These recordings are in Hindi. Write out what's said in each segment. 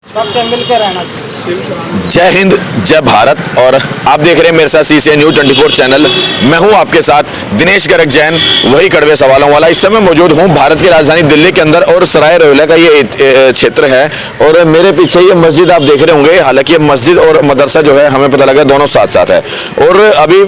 सबसे मिलकर रहना चाहिए। जय हिंद, जय भारत। और आप देख रहे हैं मेरे साथ CCI न्यूज़ 24 चैनल। मैं हूं आपके साथ दिनेश गर्ग जैन, वही कड़वे सवालों वाला। इस समय मौजूद हूं भारत की राजधानी दिल्ली के अंदर और सराय रोहिल्ला का ये क्षेत्र है। और मेरे पीछे ये मस्जिद आप देख रहे होंगे। हालांकि ये मस्जिद और मदरसा जो है हमें पता लगा दोनों साथ साथ है। और अभी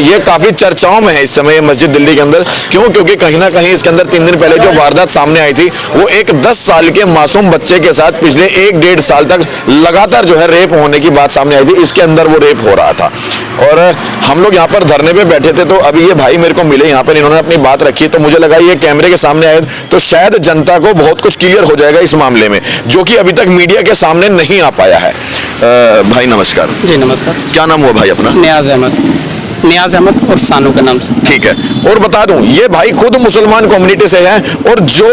ये काफ़ी चर्चाओं में है इस समय ये मस्जिद दिल्ली के अंदर। क्यों? क्योंकि कहीं ना कहीं इसके अंदर 3 दिन पहले जो वारदात सामने आई थी वो एक 10 साल के मासूम बच्चे के साथ पिछले 1-1.5 साल तक लगातार जो है रेप होने की बात सामने आई थी। इसके अंदर वो रेप हो रहा था और हम लोग यहाँ पर धरने पे बैठे थे। तो अभी ये भाई मेरे को मिले यहाँ पर, इन्होंने अपनी बात रखी। तो मुझे लगा ये कैमरे के सामने आए तो शायद जनता को बहुत कुछ क्लियर हो जाएगा इस मामले में, जो कि अभी तक मीडिया के सामने नहीं आ पाया है। भाई नमस्कार। जी नमस्कार। क्या नाम हुआ भाई अपना? नियाज अहमद और सानू के नाम से। ठीक है। और बता दूं ये भाई खुद मुसलमान कम्युनिटी से हैं और जो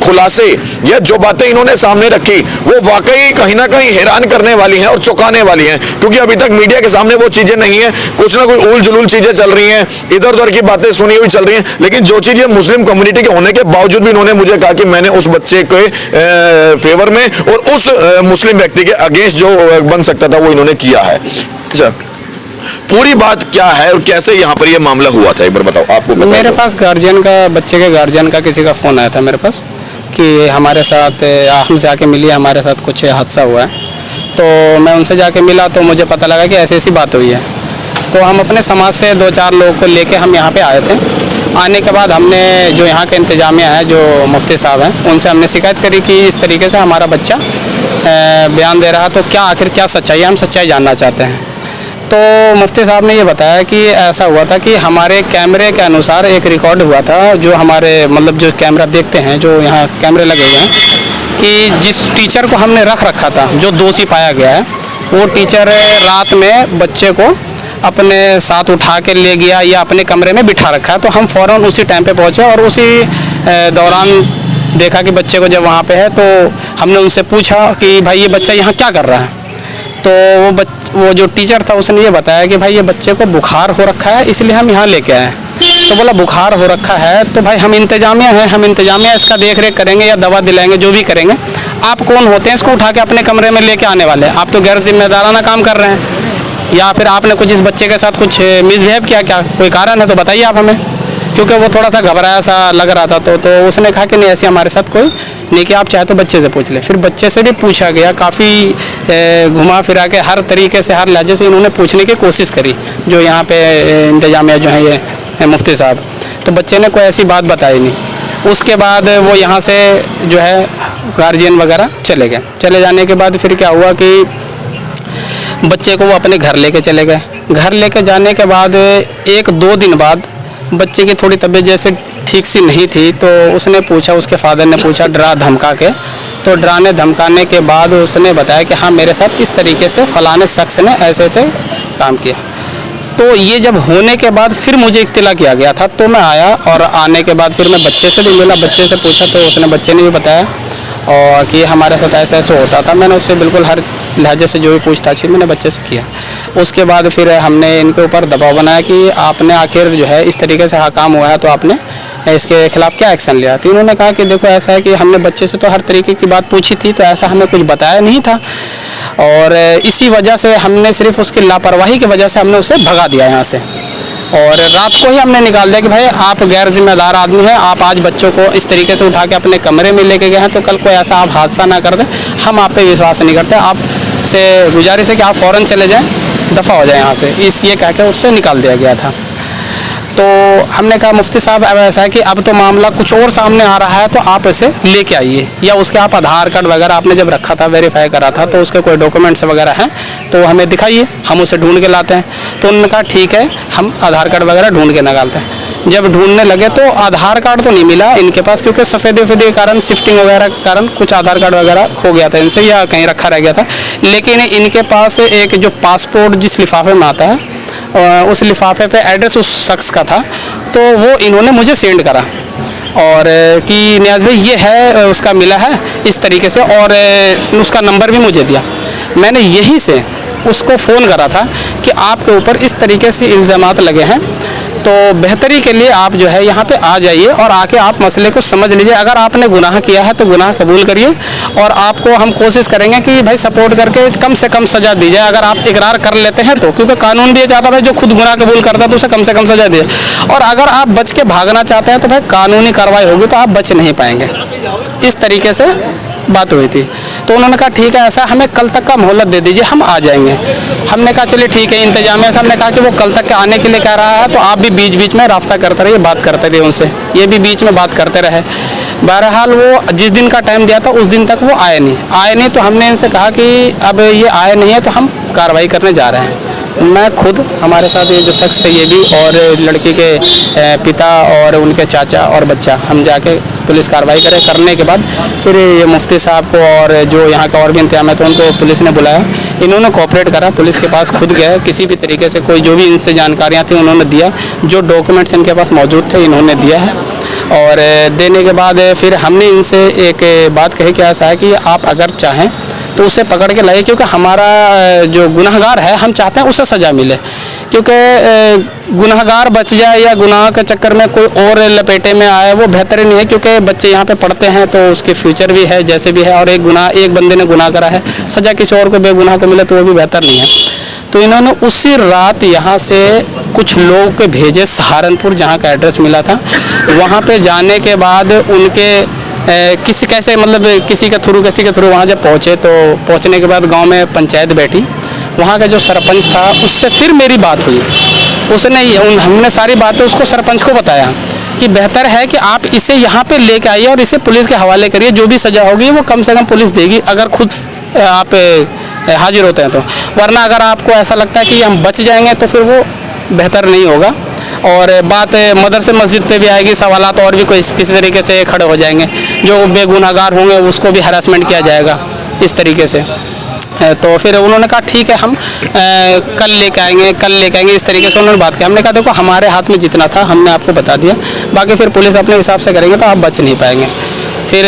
खुलासे या जो बातें इन्होंने सामने रखी वो वाकई कहीं ना कहीं हैरान करने वाली हैं और चौंकाने वाली हैं। क्योंकि अभी तक मीडिया के सामने वो चीजें नहीं है, कुछ ना कोई उल जुलूल चीजें चल रही हैं, इधर उधर की बातें सुनी हुई चल रही हैं। लेकिन जो चीज ये मुस्लिम कम्युनिटी के होने के बावजूद भी इन्होंने मुझे कहा कि मैंने उस बच्चे के फेवर में और उस मुस्लिम व्यक्ति के अगेंस्ट जो बन सकता था वो इन्होंने किया है। सर पूरी बात क्या है और कैसे यहाँ पर ये मामला हुआ था एक बार बताओ। आपको मेरे पास गार्जियन का, बच्चे के गार्जियन का किसी का फ़ोन आया था मेरे पास कि हमारे साथ हम जाके मिलिए, हमारे साथ कुछ हादसा हुआ है। तो मैं उनसे जाके मिला तो मुझे पता लगा कि ऐसी ऐसी बात हुई है। तो हम अपने समाज से 2-4 लोगों को लेके हम यहाँ पे आए थे। आने के बाद हमने जो यहाँ के इंतजामिया है, जो मुफ्ती साहब हैं, उनसे हमने शिकायत करी कि इस तरीके से हमारा बच्चा बयान दे रहा, तो क्या आखिर क्या सच्चाई है, हम सच्चाई जानना चाहते हैं। तो मुफ्ती साहब ने ये बताया कि ऐसा हुआ था कि हमारे कैमरे के अनुसार एक रिकॉर्ड हुआ था, जो हमारे मतलब जो कैमरा देखते हैं, जो यहाँ कैमरे लगे हुए हैं, कि जिस टीचर को हमने रख रखा था, जो दोषी पाया गया है, वो टीचर रात में बच्चे को अपने साथ उठा के ले गया या अपने कमरे में बिठा रखा है। तो हम फ़ौरन उसी टाइम पे पहुँचे और उसी दौरान देखा कि बच्चे को जब वहाँ पे है तो हमने उनसे पूछा कि भाई ये बच्चा यहाँ क्या कर रहा है। तो वो जो टीचर था उसने ये बताया कि भाई ये बच्चे को बुखार हो रखा है, इसलिए हम यहाँ लेके आए। तो बोला बुखार हो रखा है तो भाई हम इंतजामिया हैं, हम इंतजामिया इसका देख रेख करेंगे या दवा दिलाएंगे, जो भी करेंगे। आप कौन होते हैं इसको उठा के अपने कमरे में लेके आने वाले? आप तो गैर जिम्मेदाराना काम कर रहे हैं, या फिर आपने कुछ इस बच्चे के साथ कुछ मिसबिहेव किया, क्या कोई कारण है तो बताइए आप हमें। क्योंकि वो थोड़ा सा घबराया सा लग रहा था। तो उसने कहा कि नहीं ऐसे हमारे साथ कोई नहीं, कि आप चाहे तो बच्चे से पूछ ले। फिर बच्चे से भी पूछा गया, काफ़ी घुमा फिरा के हर तरीके से, हर लहजे से इन्होंने पूछने की कोशिश करी, जो यहाँ पे इंतजामिया जो है ये मुफ्ती साहब। तो बच्चे ने कोई ऐसी बात बताई नहीं। उसके बाद वो यहाँ से जो है गार्जियन वगैरह चले गए। चले जाने के बाद फिर क्या हुआ कि बच्चे को वो अपने घर लेके चले गए। घर लेके जाने के बाद 1-2 दिन बाद बच्चे की थोड़ी तबीयत जैसे ठीक सी नहीं थी, तो उसने पूछा, उसके फादर ने पूछा डरा धमका के। तो डराने धमकाने के बाद उसने बताया कि हाँ मेरे साथ इस तरीके से फलाने शख्स ने ऐसे ऐसे काम किया। तो ये जब होने के बाद फिर मुझे इत्तला किया गया था, तो मैं आया और आने के बाद फिर मैं बच्चे से भी मिला, बच्चे से पूछा तो उसने, बच्चे ने भी बताया और कि हमारे साथ ऐसे ऐसे होता था। मैंने उससे बिल्कुल हर लहजे से जो भी पूछताछ मैंने बच्चे से किया। उसके बाद फिर हमने इनके ऊपर दबाव बनाया कि आपने आखिर जो है इस तरीके से काम हुआ है तो आपने इसके खिलाफ़ क्या एक्शन लिया। तो इन्होंने कहा कि देखो ऐसा है कि हमने बच्चे से तो हर तरीके की बात पूछी थी, तो ऐसा हमें कुछ बताया नहीं था और इसी वजह से हमने सिर्फ उसकी लापरवाही की वजह से हमने उसे भगा दिया यहाँ से। और रात को ही हमने निकाल दिया कि भाई आप गैर जिम्मेदार आदमी हैं, आप आज बच्चों को इस तरीके से उठा के अपने कमरे में लेके गए हैं, तो कल कोई ऐसा आप हादसा ना कर दें, हम आप पे विश्वास नहीं करते। आपसे गुजारिश है कि आप फ़ौरन चले जाएं, दफ़ा हो जाए यहाँ से। ये कह के उससे निकाल दिया गया था। तो हमने कहा मुफ्ती साहब अब ऐसा है कि अब तो मामला कुछ और सामने आ रहा है, तो आप इसे लेके आइए, या उसके आप आधार कार्ड वगैरह आपने जब रखा था, वेरीफाई करा था, तो उसके कोई डॉक्यूमेंट्स वगैरह हैं तो हमें दिखाइए, हम उसे ढूंढ के लाते हैं। तो उन्होंने कहा ठीक है, हम आधार कार्ड वगैरह ढूंढ के निकालते हैं। जब ढूंढने लगे तो आधार कार्ड तो नहीं मिला इनके पास, क्योंकि सफ़ेदे के कारण, शिफ्टिंग वगैरह के कारण कुछ आधार कार्ड वगैरह खो गया था इनसे या कहीं रखा रह गया था। लेकिन इनके पास एक जो पासपोर्ट जिस लिफाफे में आता है, उस लिफाफे पे एड्रेस उस शख्स का था, तो वो इन्होंने मुझे सेंड करा और कि नियाज़ भाई ये है, उसका मिला है इस तरीके से, और उसका नंबर भी मुझे दिया। मैंने यहीं से उसको फ़ोन करा था कि आपके ऊपर इस तरीके से इल्ज़ामात लगे हैं, तो बेहतरी के लिए आप जो है यहाँ पे आ जाइए और आके आप मसले को समझ लीजिए। अगर आपने गुनाह किया है तो गुनाह कबूल करिए और आपको हम कोशिश करेंगे कि भाई सपोर्ट करके कम से कम सज़ा दी जाए। अगर आप इकरार कर लेते हैं तो, क्योंकि कानून भी ये चाहता है भाई जो खुद गुनाह कबूल करता है तो उसे कम से कम सज़ा दे। और अगर आप बच के भागना चाहते हैं तो भाई कानूनी कार्रवाई होगी तो आप बच नहीं पाएंगे। इस तरीके से बात हुई थी। तो उन्होंने कहा ठीक है, ऐसा हमें कल तक का मोहलत दे दीजिए, हम आ जाएंगे। हमने कहा चलिए ठीक है। इंतजामिया साहब ने कहा कि वो कल तक के आने के लिए कह रहा है, तो आप भी बीच बीच में रास्ता करते रहिए, बात करते रहिए उनसे। ये भी बीच में बात करते रहे। बहरहाल वो जिस दिन का टाइम दिया था उस दिन तक वो आए नहीं। तो हमने इनसे कहा कि अब ये आए नहीं है तो हम कार्रवाई करने जा रहे हैं। मैं खुद, हमारे साथ ये जो शख्स थे ये भी, और लड़की के पिता और उनके चाचा और बच्चा, हम जाके पुलिस कार्रवाई करने के बाद फिर ये मुफ्ती साहब को और जो यहाँ का और भी इंतजाम है तो उनको पुलिस ने बुलाया। इन्होंने कोऑपरेट करा, पुलिस के पास खुद गए, किसी भी तरीके से कोई जो भी इनसे जानकारियाँ थी उन्होंने दिया, जो डॉक्यूमेंट्स इनके पास मौजूद थे इन्होंने दिया है। और देने के बाद फिर हमने इनसे एक बात कही कि ऐसा है कि आप अगर चाहें तो उसे पकड़ के लाइए, क्योंकि हमारा जो गुनहगार है हम चाहते हैं उसे सज़ा मिले। क्योंकि गुनहगार बच जाए या गुनाह के चक्कर में कोई और लपेटे में आए वो बेहतर नहीं है, क्योंकि बच्चे यहाँ पे पढ़ते हैं तो उसके फ्यूचर भी है जैसे भी है। और एक बंदे ने गुनाह करा है, सज़ा किसी और को बेगुनाह को मिले तो वो भी बेहतर नहीं है। तो इन्होंने उसी रात यहाँ से कुछ लोग के भेजे सहारनपुर, जहाँ का एड्रेस मिला था। वहाँ पे जाने के बाद उनके किसी के थ्रू वहाँ जब पहुँचे तो पहुँचने के बाद गांव में पंचायत बैठी। वहाँ का जो सरपंच था उससे फिर मेरी बात हुई। हमने सारी बातें उसको सरपंच को बताया कि बेहतर है कि आप इसे यहाँ पे लेके आइए और इसे पुलिस के हवाले करिए। जो भी सज़ा होगी वो कम से कम पुलिस देगी, अगर खुद आप हाजिर होते हैं तो। वरना अगर आपको ऐसा लगता है कि हम बच जाएंगे तो फिर वो बेहतर नहीं होगा। और बात मदरसे मस्जिद पे भी आएगी, सवालात और भी कोई किसी तरीके से खड़े हो जाएंगे। जो बेगुनाहगार होंगे उसको भी हरासमेंट किया जाएगा इस तरीके से। तो फिर उन्होंने कहा ठीक है, हम कल लेके आएंगे इस तरीके से उन्होंने बात की। हमने कहा देखो हमारे हाथ में जितना था हमने आपको बता दिया, बाकी फिर पुलिस अपने हिसाब से करेंगे तो आप बच नहीं पाएंगे। फिर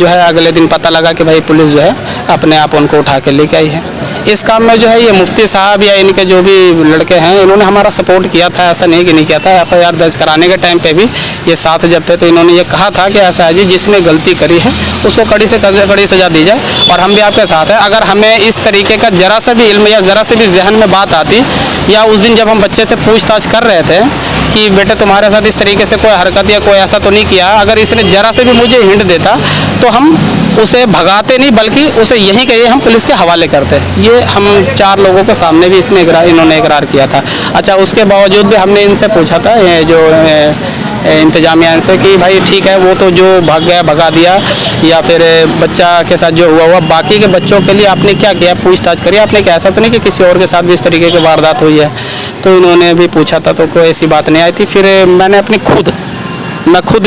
जो है अगले दिन पता लगा कि भाई पुलिस जो है अपने आप उनको उठा के लेके आई है। इस काम में जो है ये मुफ्ती साहब या इनके जो भी लड़के हैं इन्होंने हमारा सपोर्ट किया था, ऐसा नहीं कि नहीं किया था। FIR दर्ज कराने के टाइम पे भी ये साथ जब थे तो इन्होंने ये कहा था कि ऐसा है जी, जिसने गलती करी है उसको कड़ी से कड़ी सज़ा दी जाए और हम भी आपके साथ हैं। अगर हमें इस तरीके का ज़रा सा भी इल्म या ज़रा से भी जहन में बात आती, या उस दिन जब हम बच्चे से पूछताछ कर रहे थे कि बेटे तुम्हारे साथ इस तरीके से कोई हरकत या कोई ऐसा तो नहीं किया, अगर इसने ज़रा से भी मुझे हिंट देता तो हम उसे भगाते नहीं बल्कि उसे यहीं कहिए हम पुलिस के हवाले करते। ये हम 4 लोगों के सामने भी इन्होंने इकरार किया था। अच्छा, उसके बावजूद भी हमने इनसे पूछा था ये जो इंतजामिया इनसे कि भाई ठीक है वो तो जो भाग गया भगा दिया, या फिर बच्चा के साथ जो हुआ बाकी के बच्चों के लिए आपने क्या किया, पूछताछ करिए आपने क्या, ऐसा तो नहीं कि किसी और के साथ भी इस तरीके की वारदात हुई है। तो इन्होंने भी पूछा था तो कोई ऐसी बात नहीं आई थी। फिर मैंने मैं खुद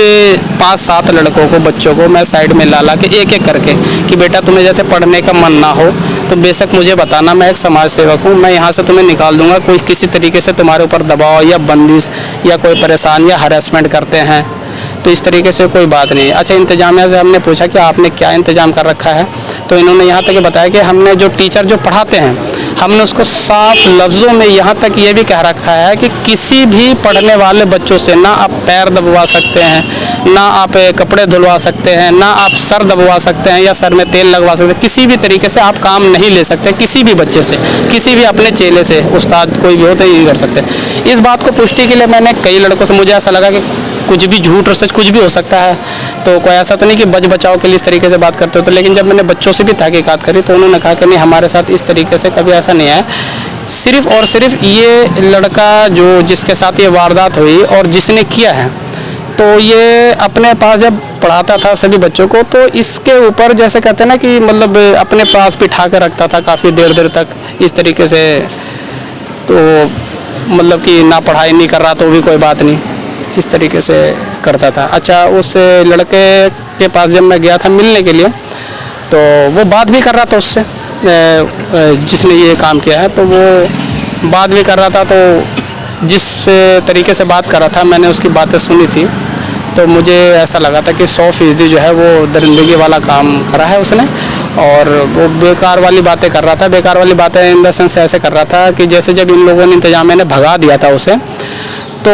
5-7 लड़कों को, बच्चों को मैं साइड में ला के एक एक करके कि बेटा तुम्हें जैसे पढ़ने का मन ना हो तो बेशक मुझे बताना, मैं एक समाज सेवक हूँ, मैं यहाँ से तुम्हें निकाल दूँगा। कोई किसी तरीके से तुम्हारे ऊपर दबाव या बंदिश या कोई परेशान या हरासमेंट करते हैं तो इस तरीके से कोई बात नहीं। अच्छा, इंतजामिया से हमने पूछा कि आपने क्या इंतज़ाम कर रखा है, तो इन्होंने यहाँ तक बताया कि हमने जो टीचर जो पढ़ाते हैं हमने उसको साफ लफ्ज़ों में यहाँ तक ये भी कह रखा है कि किसी भी पढ़ने वाले बच्चों से ना आप पैर दबवा सकते हैं, ना आप कपड़े धुलवा सकते हैं, ना आप सर दबवा सकते हैं या सर में तेल लगवा सकते हैं। किसी भी तरीके से आप काम नहीं ले सकते किसी भी बच्चे से, किसी भी अपने चेले से, उस्ताद कोई भी हो तो ये कर सकते। इस बात को पुष्टि के लिए मैंने कई लड़कों से, मुझे ऐसा लगा कि कुछ भी झूठ और सच कुछ भी हो सकता है, तो कोई ऐसा तो नहीं कि बच बचाव के लिए इस तरीके से बात करते हो। तो लेकिन जब मैंने बच्चों से भी तहकीकात करी तो उन्होंने कहा कि नहीं, हमारे साथ इस तरीके से कभी ऐसा नहीं है। सिर्फ़ और सिर्फ ये लड़का जो जिसके साथ ये वारदात हुई और जिसने किया है, तो ये अपने पास जब पढ़ाता था सभी बच्चों को तो इसके ऊपर जैसे कहते हैं ना कि मतलब अपने पास बिठा कर रखता था काफ़ी देर तक इस तरीके से। तो मतलब कि ना पढ़ाई नहीं कर रहा तो भी कोई बात नहीं, इस तरीके से करता था। अच्छा, उस लड़के के पास जब मैं गया था मिलने के लिए तो वो बात भी कर रहा था उससे, जिसने ये काम किया है, तो वो बात भी कर रहा था। तो जिस तरीके से बात कर रहा था मैंने उसकी बातें सुनी थी तो मुझे ऐसा लगा था कि 100% जो है वो दरिंदगी वाला काम करा है उसने। और वो बेकार वाली बातें कर रहा था, बेकार वाली बातें इन द सेंस ऐसे कर रहा था कि जैसे जब इन लोगों ने इंतजामिया ने भगा दिया था उसे तो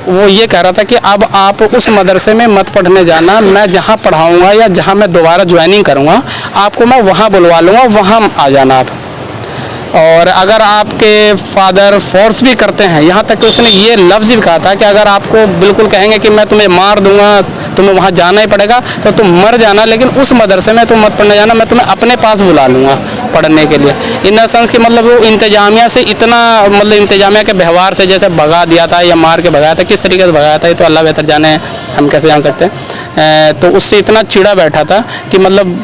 वो ये कह रहा था कि अब आप उस मदरसे में मत पढ़ने जाना, मैं जहाँ पढ़ाऊँगा या जहाँ मैं दोबारा ज्वाइनिंग करूँगा आपको मैं वहाँ बुलवा लूँगा, वहाँ आ जाना आप। और अगर आपके फादर फोर्स भी करते हैं, यहाँ तक कि उसने ये लफ्ज़ भी कहा था कि अगर आपको बिल्कुल कहेंगे कि मैं तुम्हें मार दूंगा, तुम्हें वहाँ जाना ही पड़ेगा, तो तुम मर जाना, लेकिन उस मदरसे में तुम मत पढ़ने जाना, मैं तुम्हें अपने पास बुला लूँगा पढ़ने के लिए। इन द सेंस कि मतलब वो इंतजामिया से इतना, मतलब इंतजामिया के व्यवहार से जैसे भगा दिया था या मार के भगाया था, किस तरीके से भगाया था ये तो अल्लाह बेहतर जाने, हम कैसे जान सकते हैं। तो उससे इतना चिढ़ा बैठा था कि मतलब,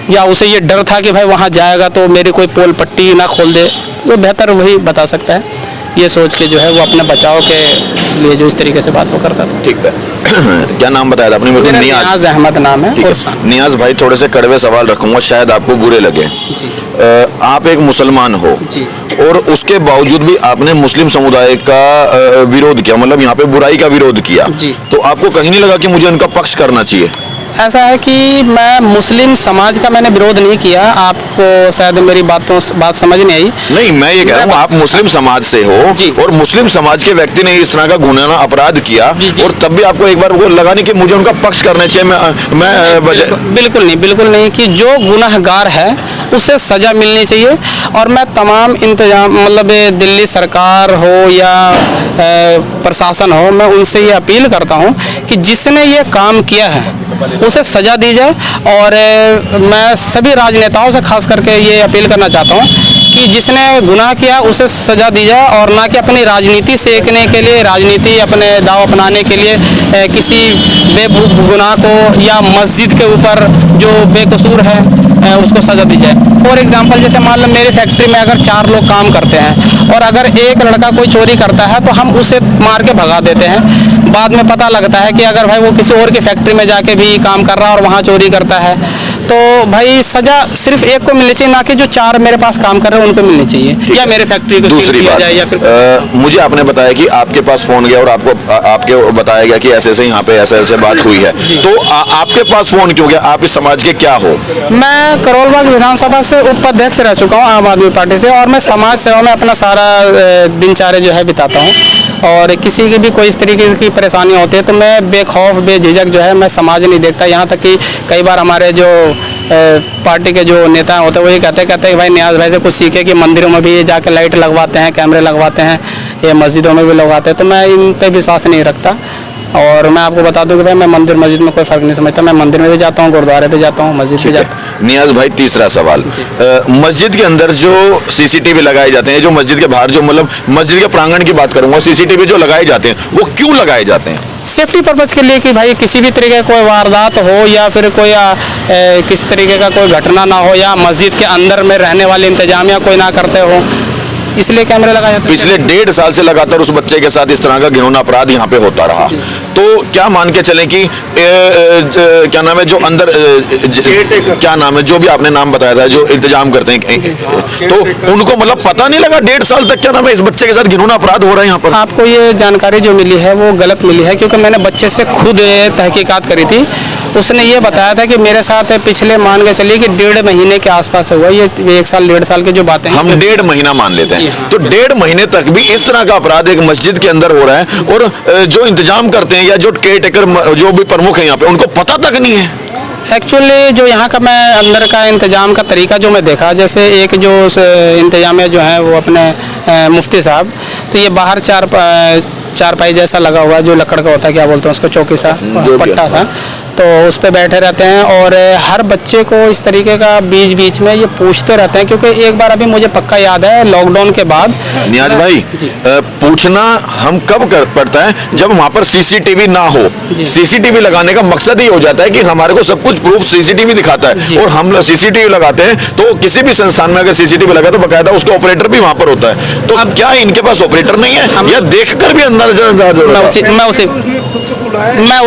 या उसे ये डर था कि भाई वहाँ जाएगा तो मेरी कोई पोल पट्टी ना खोल दे, वो बेहतर वही बता सकता है। ये सोच के जो है वो अपने बचाव के लिए जो इस तरीके से बात वो करता था। ठीक है। क्या नाम बताया था आपने? मेरे को नियाज अहमद नाम है। ठीक है नियाज भाई, थोड़े से कड़वे सवाल रखूंगा, शायद आपको बुरे लगे जी। आप एक मुसलमान हो जी, और उसके बावजूद भी आपने मुस्लिम समुदाय का विरोध किया, मतलब यहाँ पे बुराई का विरोध किया जी। तो आपको कहीं नहीं लगा कि मुझे उनका पक्ष करना चाहिए? ऐसा है कि मैं मुस्लिम समाज का मैंने विरोध नहीं किया, आपको शायद मेरी बात समझ नहीं आई। नहीं, मैं ये कह रहा हूँ आप मुस्लिम समाज से हो जी। और मुस्लिम समाज के व्यक्ति ने इस तरह का घृणा अपराध किया जी, जी। और तब भी आपको एक बार वो लगा नहीं कि मुझे उनका पक्ष करना चाहिए? बिल्कुल नहीं कि जो गुनहगार है उसे सज़ा मिलनी चाहिए। और मैं तमाम इंतजाम, मतलब दिल्ली सरकार हो या प्रशासन हो, मैं उनसे ये अपील करता हूँ कि जिसने ये काम किया है उसे सज़ा दी जाए। और मैं सभी राजनेताओं से खास करके ये अपील करना चाहता हूँ कि जिसने गुनाह किया उसे सज़ा दी जाए, और ना कि अपनी राजनीति सेकने के लिए, राजनीति अपने दाव अपनाने के लिए किसी बेगुनाह को या मस्जिद के ऊपर जो बेकसूर है उसको सज़ा दी जाए। फॉर एग्जांपल, जैसे मान लो मेरी फैक्ट्री में अगर 4 लोग काम करते हैं और अगर एक लड़का कोई चोरी करता है तो हम उसे मार के भगा देते हैं। बाद में पता लगता है कि अगर भाई वो किसी और की फैक्ट्री में जाके भी काम कर रहा है और वहाँ चोरी करता है, तो भाई सज़ा सिर्फ एक को मिलनी चाहिए, ना कि जो 4 मेरे पास काम कर रहे हैं उनको मिलनी चाहिए, या मेरे फैक्ट्री को दूसरी दिया बात जाए। या फिर मुझे आपने बताया कि आपके पास फोन गया और आपके बताया गया कि ऐसे यहाँ पे ऐसे बात हुई है, तो आपके पास फोन क्यों गया? आप इस समाज के क्या हो? मैं करोलबाग विधानसभा से उपाध्यक्ष रह चुका हूँ आम आदमी पार्टी से, और मैं समाज सेवा में अपना सारा दिनचर्या जो है बिताता हूँ। और किसी की भी कोई इस तरीके की परेशानी होती है तो मैं बेखौफ बेझिझक जो है मैं समाज नहीं देखता। यहाँ तक कि कई बार हमारे जो पार्टी के जो नेता होते हैं वो ये कहते हैं कि भाई नियाज भाई से कुछ सीखे कि मंदिरों में भी जाके लाइट लगवाते हैं, कैमरे लगवाते हैं, ये मस्जिदों में भी लगवाते हैं। तो मैं इन पे विश्वास नहीं रखता। और मैं आपको बता दूं कि भाई मैं मंदिर मस्जिद में कोई फ़र्क नहीं समझता। मैं मंदिर में भी जाता हूँ, गुरुद्वारे पे जाता हूँ, मस्जिद भी जाता हूँ। नियाज भाई, तीसरा सवाल, मस्जिद के अंदर जो सीसीटीवी लगाए जाते हैं, जो मस्जिद के बाहर, जो मतलब मस्जिद के प्रांगण की बात करूंगा, सीसीटीवी जो लगाए जाते हैं वो क्यों लगाए जाते हैं? सेफ्टी पर्पज़ के लिए कि भाई किसी भी तरीके का कोई वारदात हो या फिर कोई किसी तरीके का कोई घटना ना हो, या मस्जिद के अंदर में रहने वाले इंतजामिया कोई ना करते हो, इसलिए कैमरे लगाए जाते हैं। पिछले 1.5 साल से लगातार उस बच्चे के साथ इस तरह का घिनौना अपराध यहाँ पे होता रहा, तो क्या मान के चलें कि क्या नाम है जो अंदर क्या नाम है जो भी आपने नाम बताया था, जो इंतजाम करते हैं, तो उनको मतलब पता नहीं लगा 1.5 साल तक क्या नाम है इस बच्चे के साथ घिनौना अपराध हो रहा है यहाँ पर? आपको ये जानकारी जो मिली है वो गलत मिली है, क्योंकि मैंने बच्चे से खुद तहकीकात करी थी। उसने ये बताया था कि मेरे साथ पिछले मान के चलिए कि 1.5 महीने के आसपास हुआ। ये 1 साल 1.5 साल की जो बातें हैं, हम 1.5 महीना मान लेते हैं, तो 1.5 महीने तक भी इस तरह का अपराध एक मस्जिद के अंदर हो रहा है, और जो इंतजाम करते हैं या जो केयर टेकर जो भी प्रमुख है यहाँ पे, उनको पता तक नहीं है। एक्चुअली जो यहाँ का मैं अंदर का इंतजाम का तरीका जो मैं देखा, जैसे एक जो इंतजामिया जो है वो अपने मुफ्ती साहब, तो ये बाहर चारपाई जैसा लगा हुआ जो लकड़ का होता है, क्या बोलते हैं उसको, चौकी सा पट्टा सा, तो उस पर बैठे रहते हैं और हर बच्चे को इस तरीके का बीच बीच में ये पूछते रहते हैं। क्योंकि एक बार अभी मुझे पक्का याद है लॉकडाउन के बाद, नियाज भाई पूछना हम कब कर पड़ता है? जब वहाँ पर सीसीटीवी ना हो। सीसीटीवी लगाने का मकसद ही हो जाता है कि हमारे को सब कुछ प्रूफ सीसीटीवी दिखाता है, और हम सीसीटीवी लगाते हैं तो किसी भी संस्थान में अगर सीसीटीवी लगा तो बकायदा उसका ऑपरेटर भी वहाँ पर होता है। तो अब क्या इनके पास ऑपरेटर नहीं है, या देखकर भी अंदाजा मैं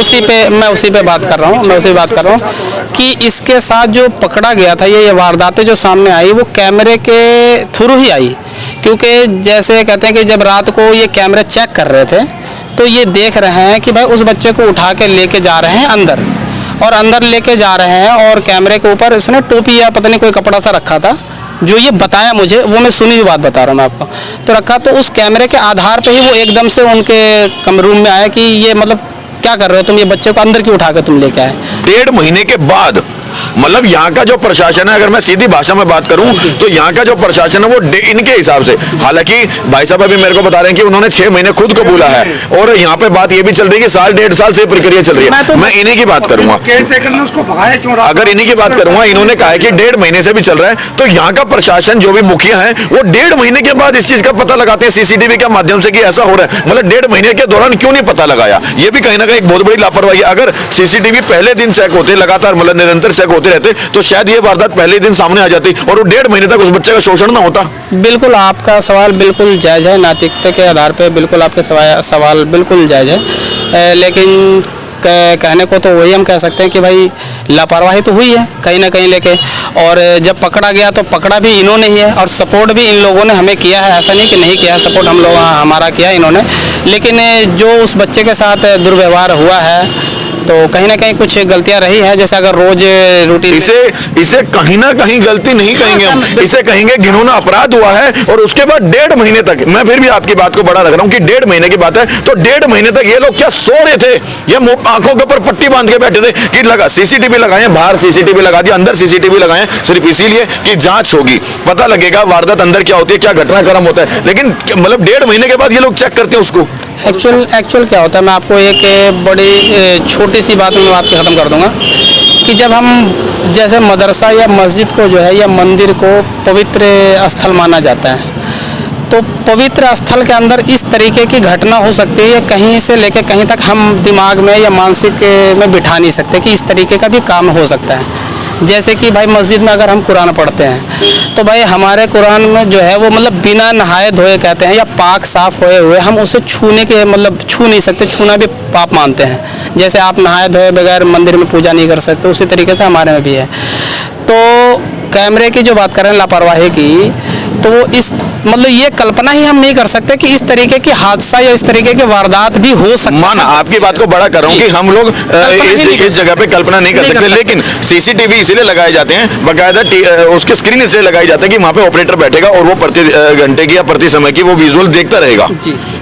उसी पे बात कर रहा हूँ कि इसके साथ जो पकड़ा गया था, ये वारदातें जो सामने आई वो कैमरे के थ्रू ही आई। क्योंकि जैसे कहते हैं कि जब रात को ये कैमरे चेक कर रहे थे तो ये देख रहे हैं कि भाई उस बच्चे को उठा के लेके जा रहे हैं अंदर, और अंदर लेके जा रहे हैं और कैमरे के ऊपर इसने टोपी या पता नहीं कोई कपड़ा सा रखा था, जो ये बताया मुझे वो मैं सुनी हुई बात बता रहा हूँ मैं आपको। तो रखा, तो उस कैमरे के आधार पे ही वो एकदम से उनके रूम में आया कि ये मतलब क्या कर रहे हो तुम, ये बच्चे को अंदर क्यों उठा कर तुम लेके आए। 1.5 महीने के बाद मतलब यहाँ का जो प्रशासन है, अगर मैं सीधी भाषा में बात करूं तो यहाँ का जो प्रशासन है वो इनके हिसाब से, हालांकि भाई साहब अभी मेरे को बता रहे हैं कि उन्होंने 6 महीने खुद कबूला है, और यहाँ पे बात ये भी चल रही है कि 1.5 साल से प्रक्रिया चल रही है। मैं इन्हीं की बात करूंगा, अगर इन्हीं की बात करूंगा, इन्होंने कहा है कि 1.5 महीने से भी चल रहा है, तो यहाँ का प्रशासन जो भी मुखिया है वो 1.5 महीने के बाद इस चीज का पता लगाते हैं सीसीटीवी के माध्यम से कि ऐसा हो रहा है। मतलब 1.5 महीने के दौरान क्यों नहीं पता लगाया, ये भी कहीं ना कहीं एक बहुत बड़ी लापरवाही है। अगर सीसीटीवी पहले दिन चेक होते, लगातार मतलब निरंतर चेक होते रहते, तो शायद ये वारदात पहले दिन सामने आ जाती और वो 1.5 महीने तक उस बच्चे का शोषण ना होता। बिल्कुल आपका सवाल बिल्कुल जायज़ है, नैतिकता के आधार पे बिल्कुल आपके सवाल बिल्कुल जायज़ है, लेकिन कहने को तो वही हम कह सकते हैं कि भाई लापरवाही तो हुई है कहीं ना कहीं लेके, और जब पकड़ा गया तो पकड़ा भी इन्होंने ही है, और सपोर्ट भी इन लोगों ने हमें किया है, ऐसा नहीं कि नहीं किया है, सपोर्ट हम लोग हमारा किया इन्होंने। लेकिन जो उस बच्चे के साथ दुर्व्यवहार हुआ है तो कहीं ना कहीं कुछ गलतियां रही है, जैसे अगर रोज रूटीन, इसे कहीं ना कहीं गलती नहीं कहेंगे हम, इसे कहेंगे घिनौना अपराध हुआ है। और उसके बाद 1.5 महीने तक, मैं फिर भी आपकी बात को बड़ा रख रहा हूँ कि 1.5 महीने की बात है, तो 1.5 महीने तक ये लोग क्या सो रहे थे, ये आंखों के ऊपर पट्टी बांध के बैठे थे कि लगा सीसीटीवी लगाए, बाहर सीसीटीवी लगा दिया, अंदर सीसीटीवी लगाए, सिर्फ इसीलिए कि जांच होगी, पता लगेगा वारदात अंदर क्या होती है, क्या घटनाक्रम होता है। लेकिन मतलब 1.5 महीने के बाद ये लोग चेक करते हैं उसको। एक्चुअल क्या होता है, मैं आपको एक बड़ी छोटी सी बात में बात ख़त्म कर दूंगा कि जब हम जैसे मदरसा या मस्जिद को जो है या मंदिर को पवित्र स्थल माना जाता है, तो पवित्र स्थल के अंदर इस तरीके की घटना हो सकती है, कहीं से लेकर कहीं तक हम दिमाग में या मानसिक में बिठा नहीं सकते कि इस तरीके का भी काम हो सकता है। जैसे कि भाई मस्जिद में अगर हम कुरान पढ़ते हैं तो भाई हमारे कुरान में जो है वो मतलब बिना नहाए धोए कहते हैं या पाक साफ होए हुए हम उसे छूने के मतलब छू नहीं सकते, छूना भी पाप मानते हैं। जैसे आप नहाए धोए बगैर मंदिर में पूजा नहीं कर सकते, उसी तरीके से हमारे में भी है। तो कैमरे की जो बात करें लापरवाही की, तो वो इस मतलब ये कल्पना ही हम नहीं कर सकते कि इस तरीके की हादसा या इस तरीके के वारदात भी हो सकते। माना आपकी बात को बड़ा कर रहा हूँ कि हम लोग इस जगह पे कल्पना नहीं कर सकते, लेकिन सीसीटीवी इसलिए लगाए जाते हैं, बाकायदा उसके स्क्रीन इसलिए लगाई जाती है कि वहाँ पे ऑपरेटर बैठेगा और वो प्रति घंटे की या प्रति समय की वो विजुअल देखता रहेगा।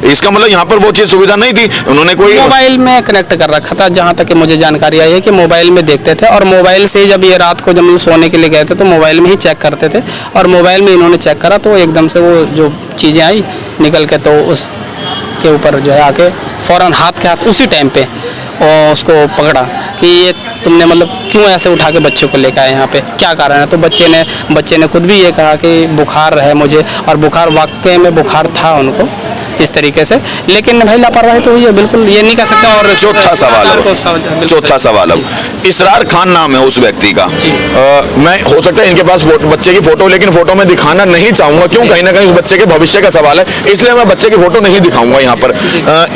इसका मतलब यहाँ पर वो चीज सुविधा नहीं थी, उन्होंने कोई मोबाइल में कनेक्ट कर रखा था, जहाँ तक मुझे जानकारी आई है कि मोबाइल में देखते थे, और मोबाइल से जब ये रात को जब सोने के लिए गए थे तो मोबाइल में ही चेक करते थे, और मोबाइल में इन्होंने चेक करा तो एकदम से वो जो चीज़ें आई निकल के, तो उसके ऊपर जो है आके फ़ौरन हाथ के हाथ उसी टाइम पे और उसको पकड़ा कि ये तुमने मतलब क्यों ऐसे उठा के बच्चे को लेकर आए यहाँ पे, क्या कारण है। तो बच्चे ने खुद भी ये कहा कि बुखार है मुझे, और बुखार वाकई में बुखार था उनको इस तरीके से। लेकिन भाई लापरवाही तो हुई है, बिल्कुल ये नहीं कह सकते। और चौथा सवाल अब इसरार खान नाम है उस व्यक्ति का, मैं हो सकता है इनके पास बच्चे की फोटो, लेकिन फोटो में दिखाना नहीं चाहूंगा, क्यों, कहीं ना कहीं उस बच्चे के भविष्य का सवाल है, इसलिए मैं बच्चे की फोटो नहीं दिखाऊंगा यहाँ पर।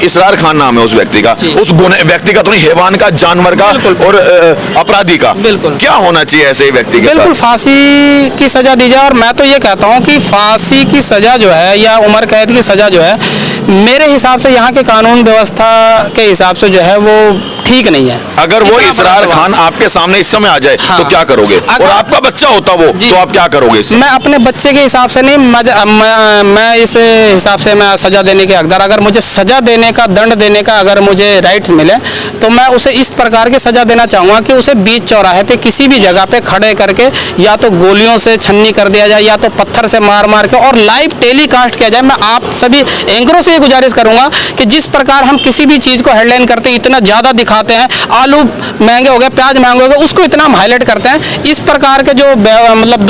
इसरार खान नाम है उस व्यक्ति का, उस व्यक्ति का तो नहीं, हैवान का, जानवर का और अपराधी का। बिल्कुल क्या होना चाहिए ऐसे व्यक्ति के? बिल्कुल फांसी की सजा दी जाए। और मैं तो ये कहता हूँ कि फांसी की सजा जो है या उम्र कैद की सजा जो है, मेरे हिसाब से यहाँ के कानून व्यवस्था के हिसाब से जो है वो ठीक नहीं है। अगर वो इसरार खान आपके सामने इस समय आ जाए तो क्या करोगे? और आपका बच्चा होता वो, तो आप क्या करोगे? मैं अपने बच्चे के हिसाब से नहीं, मैं इस हिसाब से मैं सजा देने के हकदार, अगर मुझे सजा देने का, दंड देने का अगर मुझे राइट्स मिले तो मैं उसे इस प्रकार की सजा देना चाहूँगा कि उसे बीच चौराहे पे किसी भी जगह पे खड़े करके या तो गोलियों से छन्नी कर दिया जाए या तो पत्थर से मार मार के और लाइव टेलीकास्ट किया जाए। मैं आप सभी एंकरों से ये गुजारिश करूँगा कि जिस प्रकार हम किसी भी चीज़ को हेडलाइन करते इतना ज़्यादा दिखाते हैं, आलू महंगे हो गए, प्याज महंगे हो गए, उसको इतना हम हाईलाइट करते हैं, इस प्रकार के जो मतलब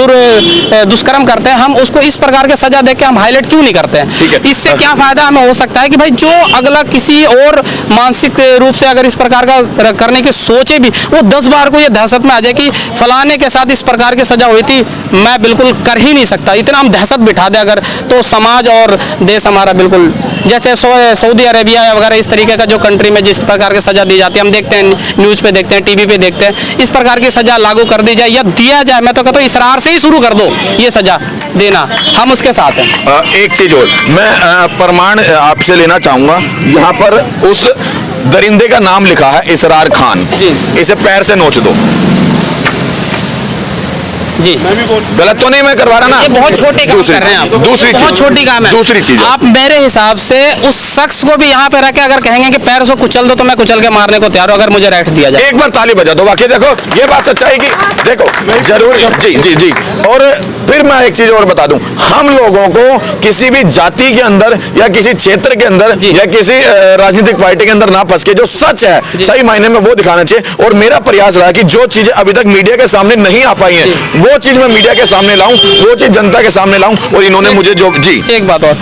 दुष्कर्म करते हैं हम उसको इस प्रकार के सजा देके हम हाईलाइट क्यों नहीं करते हैं? इससे क्या फायदा हमें हो सकता है कि भाई जो अगला किसी और मानसिक रूप से अगर इस प्रकार का करने की सोचे भी, वो 10 बार को ये दहशत में आ जाए कि फलाने के साथ इस प्रकार की सजा हुई थी, मैं बिल्कुल कर ही नहीं सकता। इतना हम दहशत बिठा दें अगर, तो समाज और देश हमारा बिल्कुल, जैसे सऊदी अरेबिया वगैरह इस तरीके का जो कंट्री में जिस प्रकार की सजा दी जाती है, हम देखते हैं न्यूज़ पे देखते हैं, टीवी पे देखते हैं, इस प्रकार की सजा लागू कर दी जाए या दिया जाए। मैं तो कहता हूँ इसरार से ही शुरू कर दो ये सजा देना, हम उसके साथ हैं। एक चीज और मैं प्रमाण आपसे लेना चाहूंगा, यहाँ पर उस दरिंदे का नाम लिखा है इसरार खान, इसे पैर से नोच दो। जी। गलत तो नहीं मैं करवा रहा ना? ये बहुत छोटे काम कर रहे हैं आप। दूसरी बहुत चीज, छोटी काम है। दूसरी चीज आप मेरे हिसाब से उस शख्स को भी यहाँ पे रख के अगर कहेंगे कि पैर से कुचल दो, तो मैं कुचल के मारने को तैयार हूँ, अगर मुझे राइट दिया जाए। एक बार ताली बजा दो। बाकी देखो ये बात सच्चाई की, देखो जरूर, जी जी जी। और फिर मैं एक चीज और बता दूं, हम लोगों को किसी भी जाति के अंदर या किसी क्षेत्र के अंदर या किसी राजनीतिक पार्टी के अंदर ना फंस के जो सच है सही मायने में वो दिखाना चाहिए। और मेरा प्रयास रहा कि जो चीजें अभी तक मीडिया के सामने नहीं आ पाई हैं वो चीज मैं मीडिया के सामने लाऊं, वो चीज जनता के सामने लाऊं। और इन्होंने मुझे जो, जी एक बात और,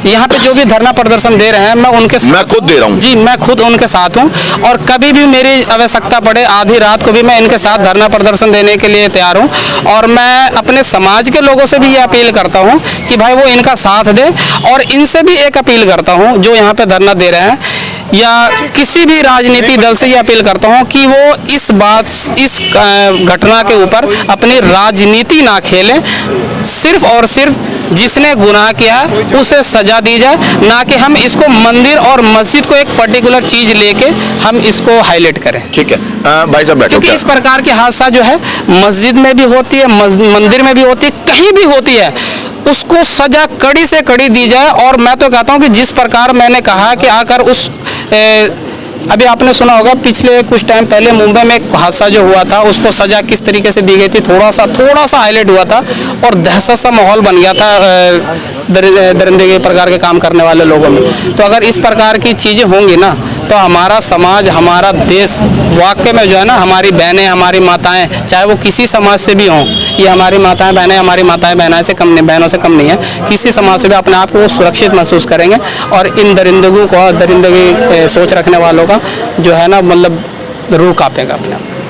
यहाँ पे जो भी धरना प्रदर्शन दे रहे हैं मैं उनके मैं खुद दे रहा हूँ जी, मैं खुद उनके साथ हूँ। और कभी भी मेरी आवश्यकता पड़े आधी रात को भी मैं इनके साथ धरना प्रदर्शन देने के लिए तैयार हूँ। और मैं अपने समाज के लोगों से भी ये अपील करता हूँ कि भाई वो इनका साथ दे। और इनसे भी एक अपील करता हूँ जो यहाँ पे धरना दे रहे हैं, या किसी भी राजनीतिक दल से ये अपील करता हूँ कि वो इस घटना के ऊपर अपनी राजनीति ना खेलें। सिर्फ और सिर्फ जिसने गुनाह किया उसे सजा दी जाए, ना कि हम इसको मंदिर और मस्जिद को एक पर्टिकुलर चीज लेके हम इसको हाईलाइट करें। ठीक है भाई साहब बैठो। क्योंकि इस प्रकार के हादसा जो है मस्जिद में भी होती है, मंदिर में भी होती है, कहीं भी होती है, उसको सजा कड़ी से कड़ी दी जाए। और मैं तो कहता हूँ कि जिस प्रकार मैंने कहा कि आकर उस अभी आपने सुना होगा पिछले कुछ टाइम पहले मुंबई में एक हादसा जो हुआ था, उसको सजा किस तरीके से दी गई थी, थोड़ा सा हाईलाइट हुआ था और दहशत सा माहौल बन गया था दरिंदगी प्रकार के काम करने वाले लोगों में। तो अगर इस प्रकार की चीज़ें होंगी ना, तो हमारा समाज, हमारा देश वाकई में जो है ना, हमारी बहनें, हमारी माताएं, चाहे वो किसी समाज से भी हों, ये हमारी माताएं बहनें, हमारी माताएं बहनों से कम नहीं, बहनों से कम नहीं है, किसी समाज से भी अपने आप को सुरक्षित महसूस करेंगे। और इन दरिंदगी सोच रखने वालों का जो है ना, मतलब रूह कांपेगा अपने आप।